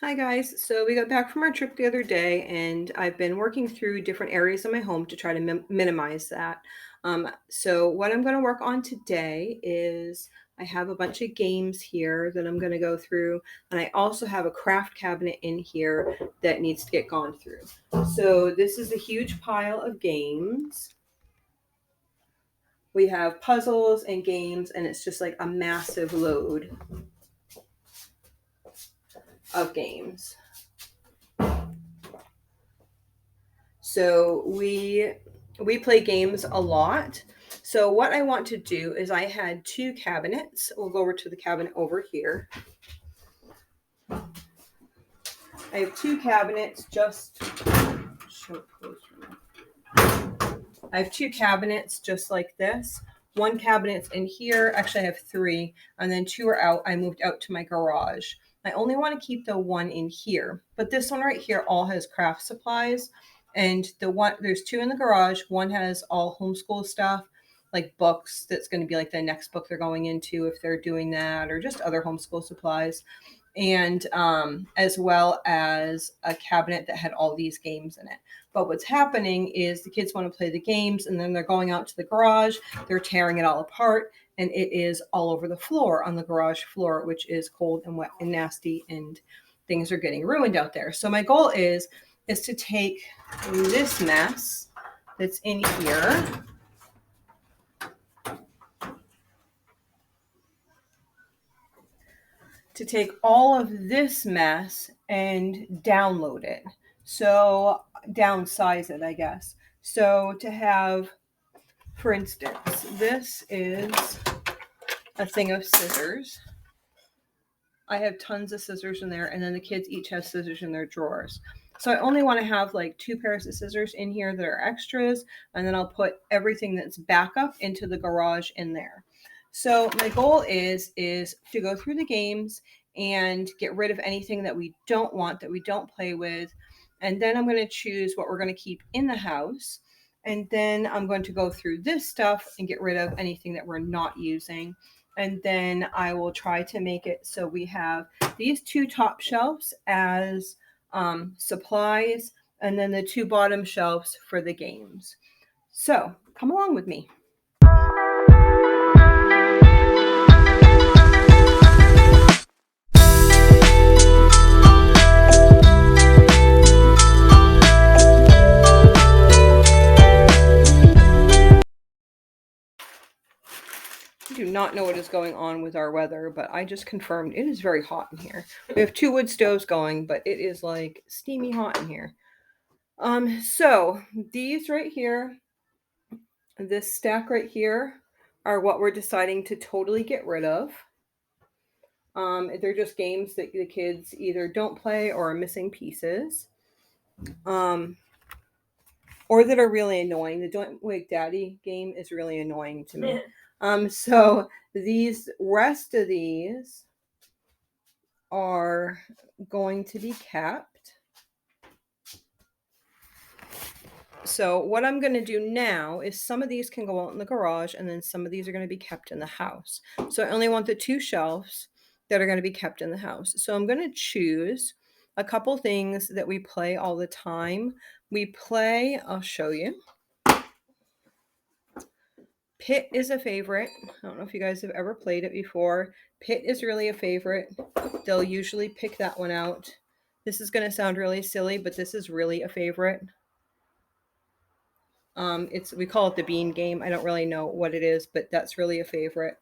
Hi guys. So we got back from our trip the other day, and I've been working through different areas of my home to try to minimize that. So what I'm going to work on today is I have a bunch of games here that I'm going to go through, and I also have a craft cabinet in here that needs to get gone through. So this is a huge pile of games. We have puzzles and games, and it's just like a massive load of games. So we play games a lot. So what I want to do is I had two cabinets. We'll go over to the cabinet over here. I have two cabinets I have two cabinets just like this. One cabinet's in here. Actually, I have three, and then two are out. I moved out to my garage. I only want to keep the one in here, but this one right here all has craft supplies. And there's two in the garage. One has all homeschool stuff, like books. That's going to be like the next book they're going into if they're doing that, or just other homeschool supplies. And as well as a cabinet that had all these games in it. But what's happening is the kids want to play the games, and then they're going out to the garage, they're tearing it all apart, and it is all over the floor on the garage floor, which is cold and wet and nasty, and things are getting ruined out there. So my goal is to take this mess that's in here, to take all of this mess and download it. So downsize it, I guess. So to have, for instance, this is a thing of scissors. I have tons of scissors in there, and then the kids each have scissors in their drawers. So I only want to have like two pairs of scissors in here that are extras, and then I'll put everything that's backup into the garage in there. So my goal is to go through the games and get rid of anything that we don't want, that we don't play with, and then I'm going to choose what we're going to keep in the house. And then I'm going to go through this stuff and get rid of anything that we're not using. And then I will try to make it so we have these two top shelves as supplies, and then the two bottom shelves for the games. So come along with me. I do not know what is going on with our weather, but I just confirmed it is very hot in here. We have two wood stoves going, but it is like steamy hot in here. So these right here, this stack right here, are what we're deciding to totally get rid of. They're just games that the kids either don't play or are missing pieces. Or that are really annoying. The Don't Wake Daddy game is really annoying to me. So these rest of these are going to be kept. So what I'm going to do now is some of these can go out in the garage, and then some of these are going to be kept in the house. So I only want the two shelves that are going to be kept in the house. So I'm going to choose a couple things that we play all the time. I'll show you. Pit is a favorite. I don't know if you guys have ever played it before. Pit is really a favorite. They'll usually pick that one out. This is going to sound really silly, but this is really a favorite. We call it the bean game. I don't really know what it is, but that's really a favorite.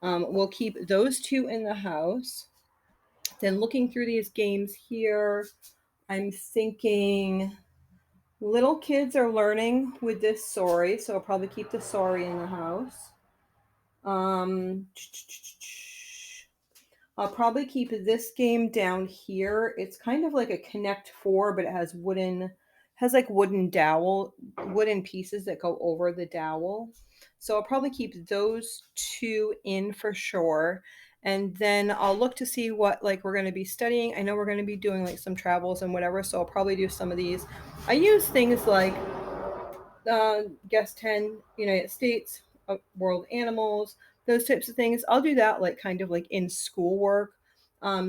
We'll keep those two in the house. Then looking through these games here, I'm thinking little kids are learning with this sorry, so I'll probably keep the sorry in the house. I'll probably keep this game down here. It's kind of like a Connect 4, but it has wooden wooden pieces that go over the dowel. So I'll probably keep those two in for sure. And then I'll look to see what like we're going to be studying. I know we're going to be doing like some travels and whatever, so I'll probably do some of these. I use things like Guess 10 United States, World Animals, those types of things. I'll do that like kind of like in schoolwork.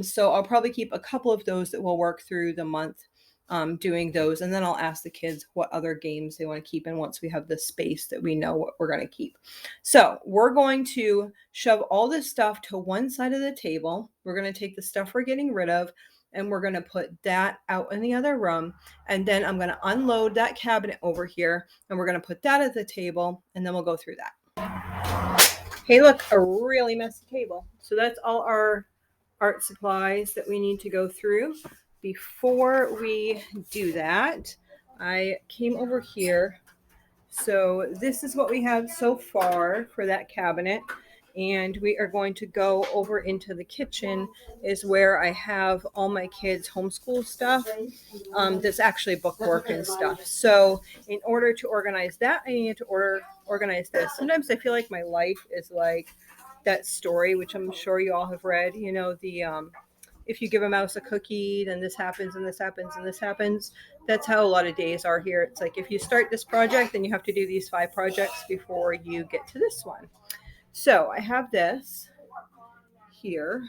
So I'll probably keep a couple of those that will work through the month, doing those. And then I'll ask the kids what other games they want to keep in once we have the space that we know what we're going to keep. So we're going to shove all this stuff to one side of the table. We're going to take the stuff we're getting rid of and we're going to put that out in the other room. And then I'm going to unload that cabinet over here and we're going to put that at the table and then we'll go through that. Hey, look, a really messy table. So that's all our art supplies that we need to go through. Before we do that, I came over here. So this is what we have so far for that cabinet. And we are going to go over into the kitchen is where I have all my kids' homeschool stuff. That's actually bookwork and stuff. So in order to organize that, I need to organize this. Sometimes I feel like my life is like that story, which I'm sure you all have read, you know, the if you give a mouse a cookie, then this happens and this happens and this happens. That's how a lot of days are here. It's like if you start this project, then you have to do these 5 projects before you get to this one. So I have this here.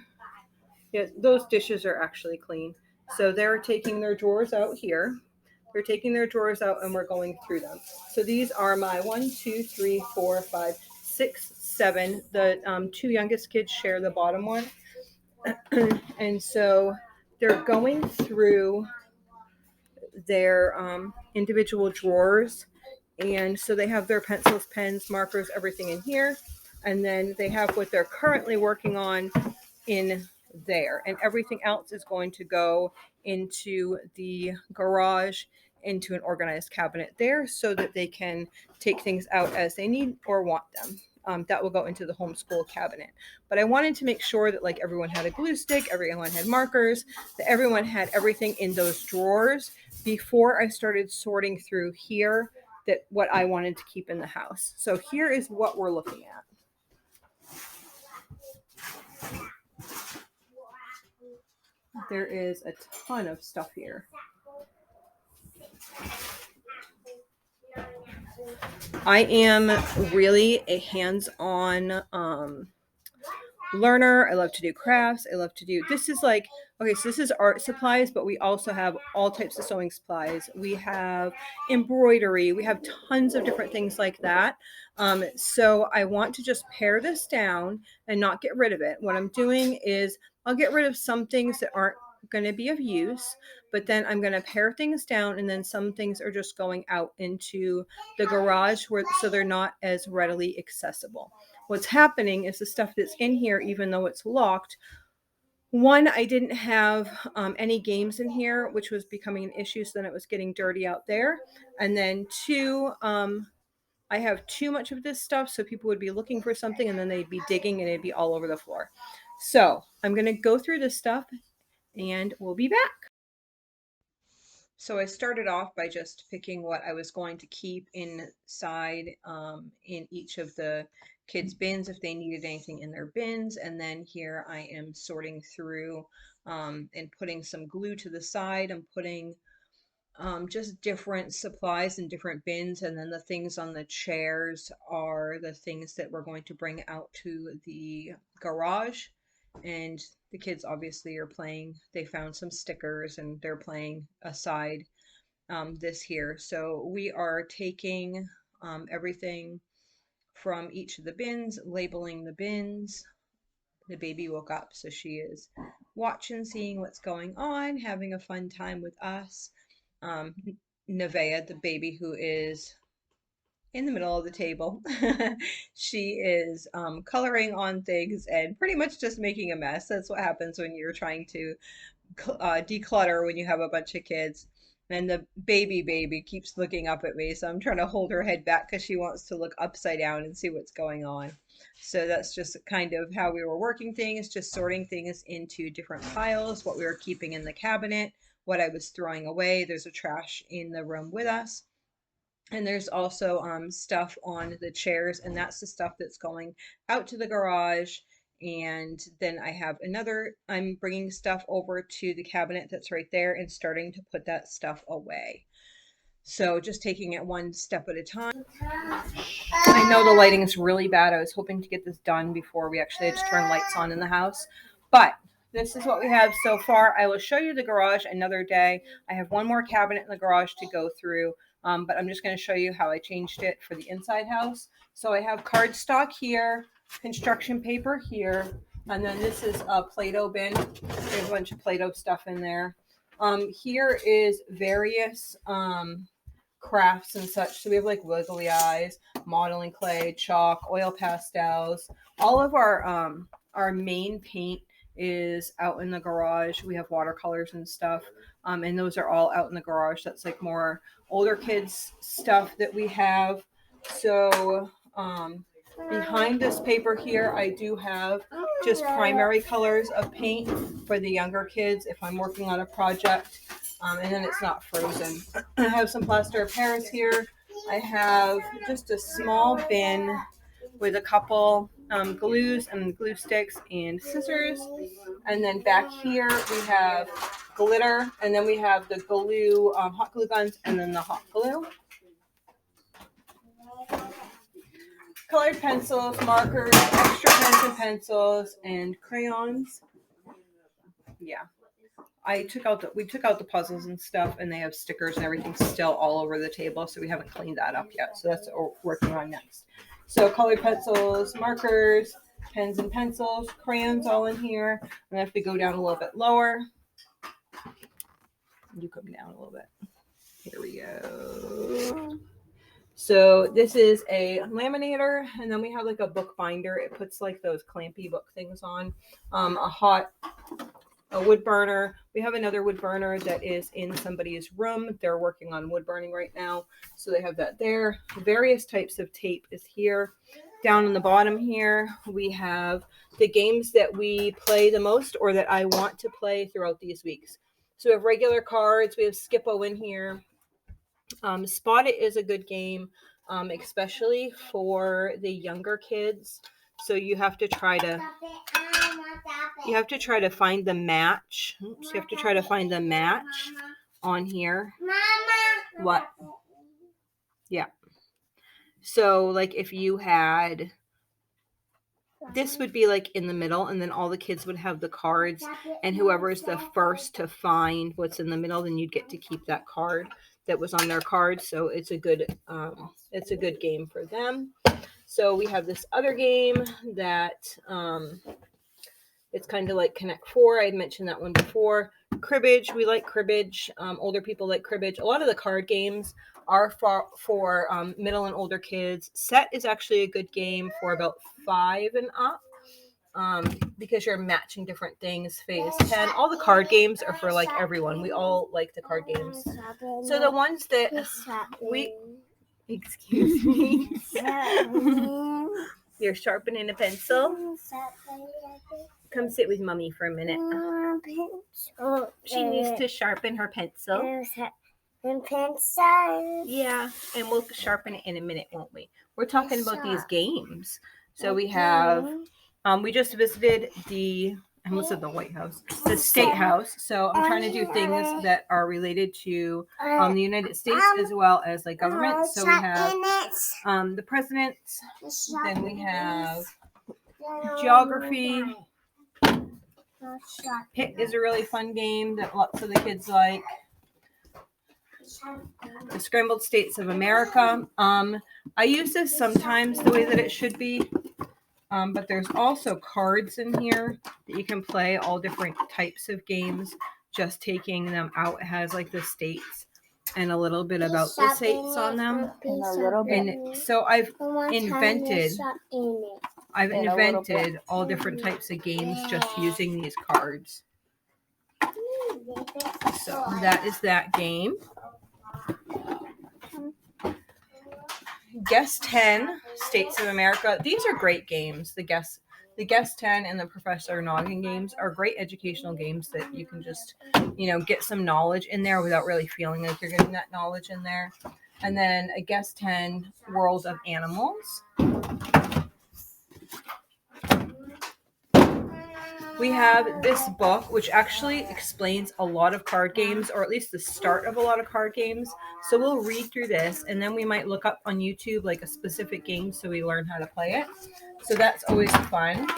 Yeah, those dishes are actually clean. So they're taking their drawers out here. They're taking their drawers out and we're going through them. So these are my 1, 2, 3, 4, 5, 6, 7. The 2 youngest kids share the bottom one. And so they're going through their individual drawers. And so they have their pencils, pens, markers, everything in here. And then they have what they're currently working on in there. And everything else is going to go into the garage, into an organized cabinet there so that they can take things out as they need or want them. That will go into the homeschool cabinet. But I wanted to make sure that like everyone had a glue stick, everyone had markers, that everyone had everything in those drawers before I started sorting through here that what I wanted to keep in the house. So here is what we're looking at. There is a ton of stuff here. I am really a hands-on learner. I love to do crafts. I love to do, this is like, okay, so this is art supplies, but we also have all types of sewing supplies. We have embroidery. We have tons of different things like that. So I want to just pare this down and not get rid of it. What I'm doing is I'll get rid of some things that aren't going to be of use, but then I'm going to pare things down and then some things are just going out into the garage where so they're not as readily accessible. What's happening is the stuff that's in here, even though it's locked, one, I didn't have any games in here, which was becoming an issue, so then it was getting dirty out there. And then 2, I have too much of this stuff, so people would be looking for something and then they'd be digging and it'd be all over the floor. So I'm going to go through this stuff and we'll be back. So I started off by just picking what I was going to keep inside in each of the kids' bins if they needed anything in their bins. And then here I am sorting through and putting some glue to the side. I'm putting just different supplies in different bins. And then the things on the chairs are the things that we're going to bring out to the garage. And the kids obviously are playing. They found some stickers and they're playing aside this here. So we are taking everything from each of the bins, labeling the bins. The baby woke up, so she is watching, seeing what's going on, having a fun time with us. Nevaeh, the baby who is in the middle of the table. She is coloring on things and pretty much just making a mess. That's what happens when you're trying to declutter when you have a bunch of kids. And the baby keeps looking up at me, so I'm trying to hold her head back because she wants to look upside down and see what's going on. So that's just kind of how we were working things, just sorting things into different piles, what we were keeping in the cabinet, what I was throwing away. There's a trash in the room with us. And there's also stuff on the chairs, and that's the stuff that's going out to the garage. And then I have I'm bringing stuff over to the cabinet that's right there and starting to put that stuff away. So just taking it one step at a time. I know the lighting is really bad. I was hoping to get this done before we actually had to turn lights on in the house, but this is what we have so far. I will show you the garage another day. I have one more cabinet in the garage to go through, but I'm just going to show you how I changed it for the inside house. So I have cardstock here, construction paper here, and then this is a Play-Doh bin. There's a bunch of Play-Doh stuff in there. Here is various crafts and such. So we have like wiggly eyes, modeling clay, chalk, oil pastels. All of our main paint is out in the garage. We have watercolors and stuff. And those are all out in the garage. That's like more older kids stuff that we have. So behind this paper here, I do have just primary colors of paint for the younger kids if I'm working on a project. And then it's not frozen. I have some plaster of Paris here. I have just a small bin with a couple glues and glue sticks and scissors. And then back here we have glitter, and then we have the glue, hot glue guns, and then the hot glue. Colored pencils, markers, extra pens and pencils, and crayons. Yeah. We took out the puzzles and stuff, and they have stickers and everything still all over the table, so we haven't cleaned that up yet. So that's what we're working on next. So colored pencils, markers, pens and pencils, crayons all in here. And if we go down a little bit lower, you come down a little bit. Here we go. So this is a laminator, and then we have like a book binder. It puts like those clampy book things on. A wood burner. We have another wood burner that is in somebody's room. They're working on wood burning right now. So they have that there. Various types of tape is here. Down on the bottom here, we have the games that we play the most or that I want to play throughout these weeks. So we have regular cards. We have Skippo in here. Spot It is a good game, especially for the younger kids. So you have to try to find the match. Oops, you have to try to find the match on here. Mama. What? Yeah. So like if you had, this would be like in the middle, and then all the kids would have the cards, and whoever is the first to find what's in the middle, then you'd get to keep that card that was on their card. So it's a good game for them. So we have this other game that it's kind of like Connect Four. I had mentioned that one before. Cribbage, we like cribbage. Older people like cribbage. A lot of the card games are for middle and older kids. Set is actually a good game for about 5 and up, because you're matching different things. Phase 10. All the card games are for like everyone. We all like the card games. So the ones that we... Excuse me. You're sharpening a pencil? Come sit with Mommy for a minute. She needs to sharpen her pencil. Yeah, and we'll sharpen it in a minute, won't we? We're talking about these games. So we have, we just visited the White House, the State House. So I'm trying to do things that are related to the United States as well as like government. So we have the president, then we have geography. Hit is a really fun game that lots of the kids like. The Scrambled States of America. I use this sometimes the way that it should be, but there's also cards in here that you can play all different types of games, just taking them out. It has like the states and a little bit about the states on them. And so I've invented all different types of games just using these cards. So that is that game. Guess 10, States of America. These are great games. The Guess 10 and the Professor Noggin games are great educational games that you can just, get some knowledge in there without really feeling like you're getting that knowledge in there. And then a Guess 10, World of Animals. We have this book, which actually explains a lot of card games, or at least the start of a lot of card games. So we'll read through this, and then we might look up on YouTube like a specific game so we learn how to play it. So that's always fun.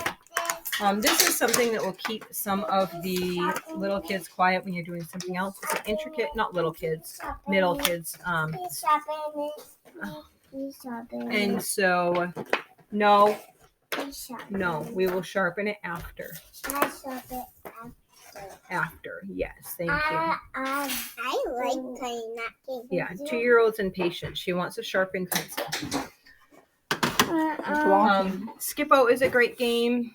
This is something that will keep some of the little kids quiet when you're doing something else. It's an intricate, not little kids, middle kids. And so, no, we will sharpen it after. After, yes, thank you. I like playing that game. Yeah, 2-year-old's impatient. She wants a sharpened pencil. Skippo is a great game.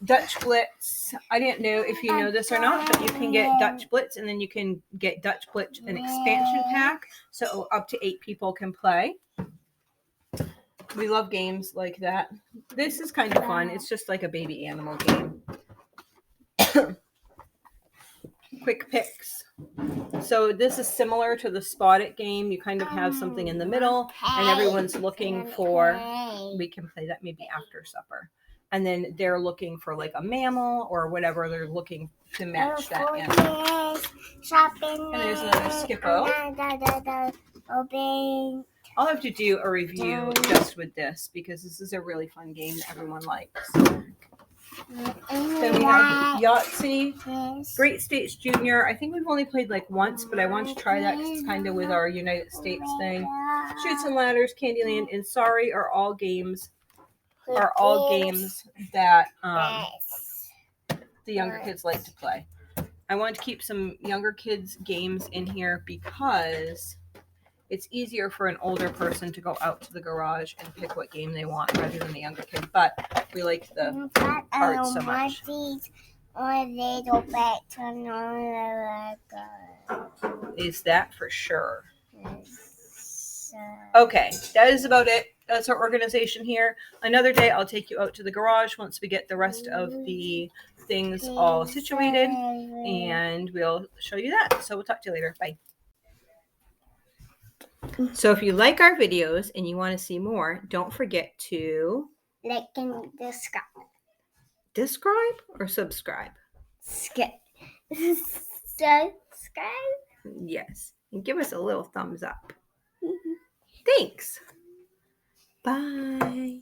Dutch Blitz. I didn't know if you know this or not, but you can get Dutch Blitz, and then you can get Dutch Blitz an expansion pack, so up to 8 people can play. We love games like that. This is kind of fun. It's just like a baby animal game. Quick picks. So this is similar to the Spot It game. You kind of have something in the middle, and everyone's looking for. We can play that maybe after supper. And then they're looking for like a mammal or whatever they're looking to match that animal. And there's another Skippo. I'll have to do a review just with this because this is a really fun game that everyone likes. Then we have Yahtzee, Great States Junior. I think we've only played like once, but I want to try that because it's kind of with our United States thing. Chutes and Ladders, Candyland, and Sorry are all games that the younger kids like to play. I want to keep some younger kids games in here because it's easier for an older person to go out to the garage and pick what game they want rather than a younger kid. But we like the cards so much. Is that for sure? Okay, that is about it. That's our organization here. Another day I'll take you out to the garage once we get the rest of the things all situated, and we'll show you that. So we'll talk to you later. Bye. So if you like our videos and you want to see more, don't forget to like and subscribe. Describe or subscribe? Subscribe. Yes. And give us a little thumbs up. Thanks. Bye.